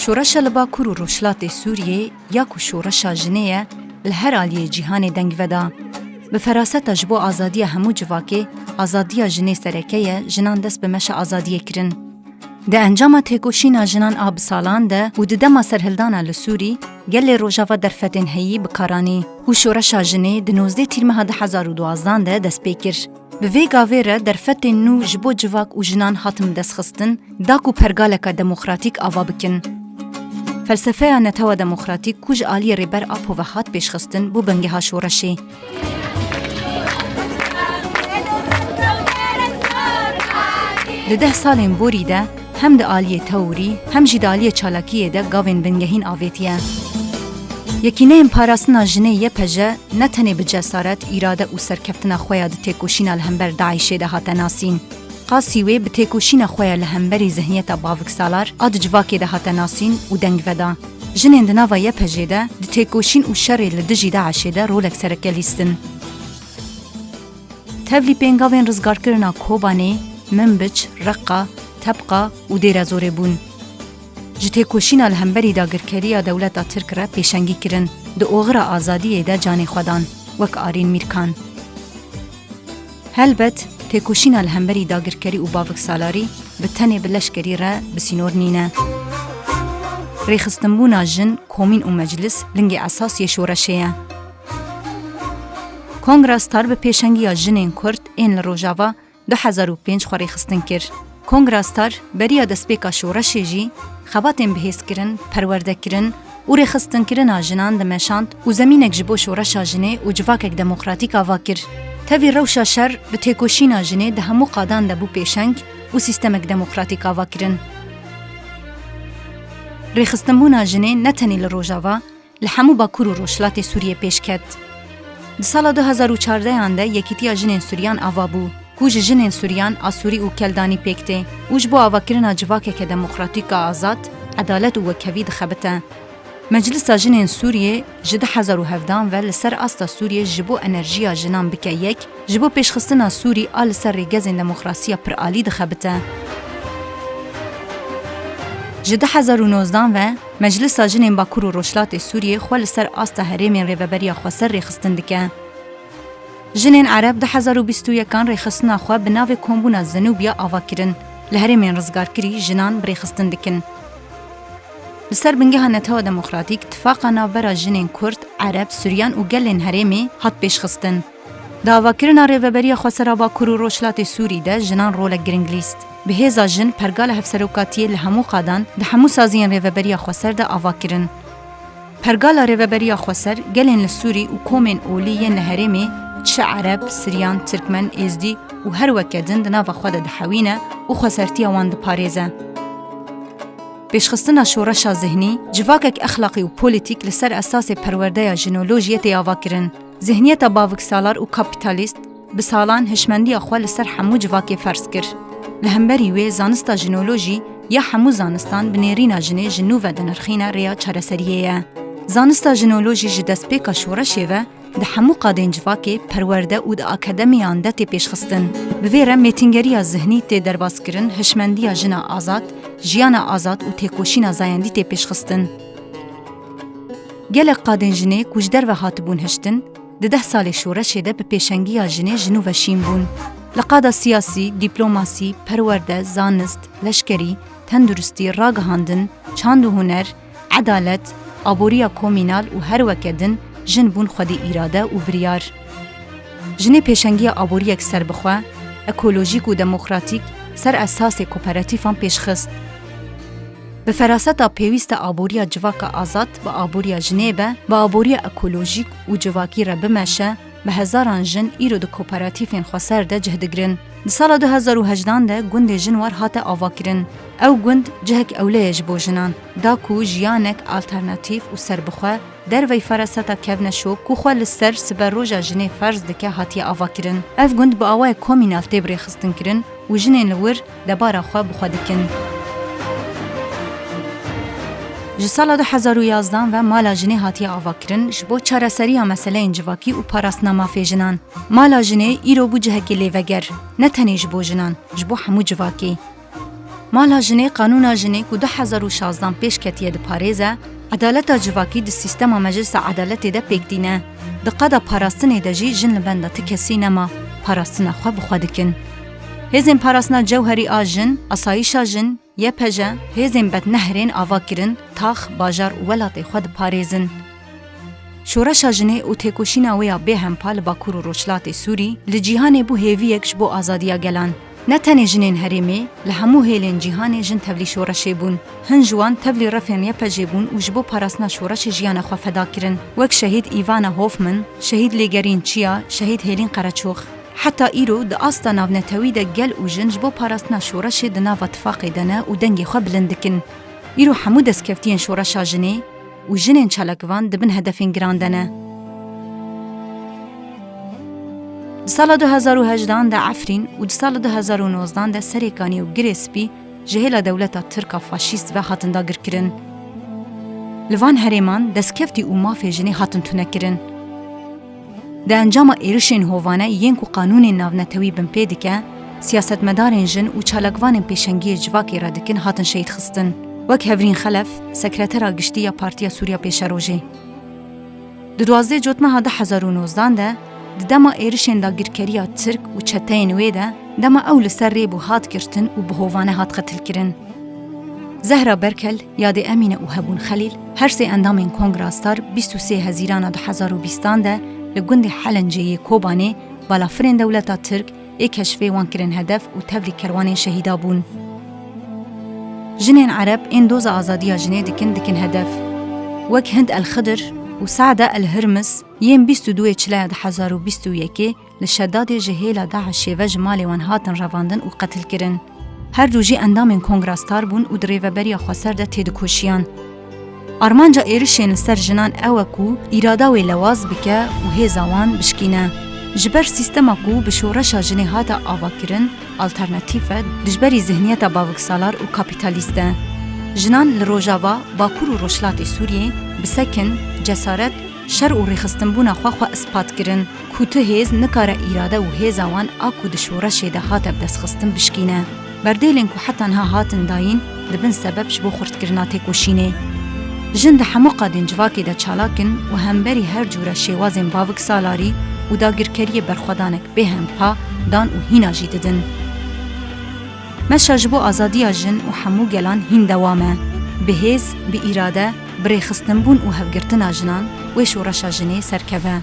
شورشا لباکور و روشلات سوریه یا کو شورشا جنیه لهر آلیه جیهان دنگودا. به فراست جبو آزادی همو جواکه آزادی جنی سرکیه جنان دست به مش آزادی کرن. ده انجام تکوشینا جنان آب سالان ده و ده دما سرهلدانا لسوری گل روژاوا در فتن هیی بکارانی و شورشا جنی ده 19 تیرمه 2012 ده دست بیکر. به وی گاویره در فتن نو جبو جواک و جنان حاتم دست خستن داکو پرگالکا دموکراتیک آوا بکن. فلسفه نتوا دموکراتیک کوج آلی ریبر آپو و خات پیش خستن بو بنگه ها شورشی. ده 10 سالین بوری ده هم ده آلی تاوری هم جید آلی چالاکیه ده گاوین بنگهین آویتیه. یکی نه امپاراسنا جنه یه پجه نتنه بجسارت ایراده و سرکفتنا خویا ده تکوشینا لهمبر داعشه ده هاته ناسین. قاسیوی به تکوشینا خویا لهمبری ذهنیت باوک سالار آد جواکی ده هاته ناسین و دنگ ودا. جنین دناوا یه پجه ده تکوشین و شری لدجی داعشه ده رولک سرکلیستن. تبلی پینگاوین رزگار کرنا کوبانه منبچ، رقا، طبقا و دیر زوره بون. جته کوشینا لهمبری داگرکری دولت ترک را پیشنگی کرن دو اوغرا آزادی ده جان خودان وک آرین میرکان. هلبت تکوشینا لهمبری داگرکری و باوک سالاری به تنه بلشکری را بسینور نینه. ریخستنبونا جن کومین و مجلس لنگ اساسی شورشیه. کنگرس تار به پیشنگی جنین کرد این لروژاوا 2005 خوری خستن کر. کنگراستار بریا دسپیکا شورشی جی خباتین بهیس کرن، پرورده کرن و ریخستن کرن آجنان دمشاند و زمینک جبو شورش آجنه و جواکک دموکراتیک آوا کر. تاوی روشا شر به تکوشین آجنه ده همو قادان ده بو پیشنگ و سیستمک دموکراتیک آوا کرن. ریخستن بون آجنه نتنی لروژاوا لحمو باکور و روشلات سوریه پیش کد. ده سال 2014 آنده یکیتی آجنین سوریان آوا بو. کوج جنین سوریان آسوری و کلدانی پیکته اوج بو آواکرنا جواکه که دموکراتیک آزاد عدالت و وکوی دخبته. مجلس جنین سوریه جده 2017 و لسر آستا سوریه جبو انرژیا جنان بکه یک جبو پیشخستنا سوری آل سر ریگزین دموکراسی پر آلی دخبته. جده 2019 و مجلس جنین باکور و روشلات سوریه خواه لسر آستا هریمین ریوبریا خواه ریخستن دکه. جنین عرب ده 2021 ریخستنا خواه بناو کمبونا زنوبیا آوا کرن لهرمین رزگار کری جنان بریخستن دکن. لسر بنگه ها نتاو دموکراتیک اتفاقا نابرا جنین کرد، عرب، سوریان و گلین هرمی هات پیش خستن. ده آوا کرنا ریوبریا خواه سر باکور و روشلات سوری ده جنان رولک گرنگلیست. به هزا جن پرگال هفسروکاتیه لهمو قادان ده همو سازین ریوبریا خواه سر ده آوا کرن. پرگال ریوبریا خواه سر گلین لسوری و کومین اولی نهرمی چه عرب، سریان، ترکمن، ازدی و هر وکدن دنا و خود دحوینه و خسرتی وان د پاریزه. پیشخستنا شورش ذهنی جواکک اخلاقی و پولیتیک لسر اساس پرورده جنولوژیت یاوا کرن. ذهنیت باوک سالار و کاپیتالیست به سالان هشمندی اخوال لسر حمو جواک فرض کر. لهمبری وی زانستا جنولوژی یا حمو زانستان بنیرینا جنه جنو و دنرخینا ریا چارەسەریه. زانستا جنولوژی جدسپیکا شورشی و ده همو قادین جواکی پرورده و ده اکادمیان ده تی پیش خستن. بویره میتینگری ذهنی تی درباز کرن، هشمندی جنا آزاد، جیان آزاد و تکوشین زایندی تی پیش خستن. گل قادین جنه کوجدر و هاتبون هشتن، ده 10 سال شورش ده به پیشنگی جنه جنو و شیم بون. لقادا سیاسی، دیپلوماسی، پرورده، زانست، لشکری، تندرستی، راگهاندن، چاند و هنر، عدالت، آبوریا کومینال و هر وکدن جن بون خودی ایراده و بریار. جنه پیشنگی آبوری یک سر بخواه، اکولوژیک و دموکراتیک سر اساس کوپراتیفان پیشخست. به فراستا پیوست آبوری جواک آزاد با آبوری جنیبه با آبوری اکولوژیک و جواکی را بمشه به هزاران جن ایرو دو کوپراتیفین خواسر ده جهدگرن. ده سال 2018 ده گند جنوار هات آوا کرن. او گند جهک اولیج بو جنان. دا کو جیانک آلترناتیف و سر بخواه دروی فراستا کهونه شو کو خو لسر سبر روژا جنه فرض دکه هاتی آوا کرن. اف گند با آوای کومینال تبری خستن کرن و جنین لور دبارا خوا بخوا دکن. جسال 2011 و مالا جنه هاتی آوا کرن جبو چارەسەریya meseleên civakî û parastina mafê jinan. Mala jinê îro bû cihekê lêveger, ne tenê ji bo jinan, ji bo hemû civakê. Mala jinê qanûna jinê ku 2016 pêş ketiye diparêze, edaleta civakî di sîstema Meclisa Edaletê de pêkdîne. Di qeda parastinê de jî jin li benda ti kesî nema, parastina xwe bi xwe dikin. Hêzên parastina cewherî a jin, asayîşa jin, YPJ, hêzên bednehrên ava kirin, tax, bajar û welatê xwe diparêzin. Şoreşa jinê û têkoşîna wê ya bêhempa li Bakur û Rojhilatê Sûrî li cîhanê bû hêviyek ji bo azadiya gelan. Ne tenê jinên herêmê, li hemû hêlên cîhanê jin tevlî şoreşê bûn. Hin ji wan tevlî refên YPJ bûn û ji bo parastina şoreşê jiyana xwe feda kirin. Wek şehîd Ivana Hoffman, şehîd lêgerîn Çiya, şehîd Hêlîn Qereçox. Heta îro di asta navnetewî de gel û jin ji bo parastina şoreşê di nava tifaqê de ne û dengê xwe bilind dikin. Îro hemû destkeftiyên şoreşa jinê û jinên çalakivan dibin hedefên giran de ne. Di sala 2018 de Efrîn û di sala 2019 de Serêkanî û Girê Spî ji hêla dewleta Tirka faşîst ve hatin dagirkirin. Li van herêman destkeftî û mafê jinê hatin tunekirin. Di encama êrişên hovane yên ku qanûnên navnetewî bin pê dike, siyasetmedarên jin û çalakvanên pêşengiyê civakê re dikin hatin şehîd xistin. Wek Hevrîn Xelef, sekretera giştî ya Partiya Sûriya Pêşerojê. Di 12 Cotmeha 2019 de di dema êrişên dagirkeriya Tirk û çeteyên wê de dema ew li ser rêbû hat girtin û bi hovane hat qetilkirin. Zehra Berkel, yadê Emîne û Hebûn Xelîl, her sê endamên Kongra Star 23 Hezîrana 2020 de li gundê Helenceyê Kobanê balafirên dewleta Tirk ê keşfê wan kirin hedef û tevlî kerwanên şehîda bûn. Jinên Ereb ên doza azadiya jinê dikin hedef. Wek Hind el-Xidr û Saeda el-Hirmis yên 22 Çilaya 2021 li şeddadê ji hêla Daişê ve ji malê wan hatin revandin û qetil kirin. Her du jî endamên Kongra Star bûn û di rêveberiya Xweser de tê dikoşiyan. Armanca êrişên li ser jinan ew e ku îrada wê lewaz bike û hêza wan bişkîne. Ji ber sîstema ku bi şoreşa jinê hate avakirin, alternatîfe dijberî zihniyeta baviksalar û kapîtalîst e. Jinan li Rojava, Bakur û Rojhilatê Sûriyê bi sekin, cesaret, şer û rêxistinbûna xwe ispat kirin ku tu hêz nikare îrade û hêza wan a ku di şoreşê de hate bi destxistin bişkîne. Berdêlên ku heta niha hatin dayîn dibin sebeb ji bo xurtkirina têkoşînê. Jin di hemû qadên civakê de çalakin û hemberî her cûre şêwazên baviksalarî û dagirkeriyê berxwedanek bêhempa dan û hîna jî didin. Meşa ji bo azadiya jin û hemû gelan hîn dewam e. Bi hêz, bi îrade, bi rêxistinbûn û hevgirtina jinan wê şoreşa jinê serkeve.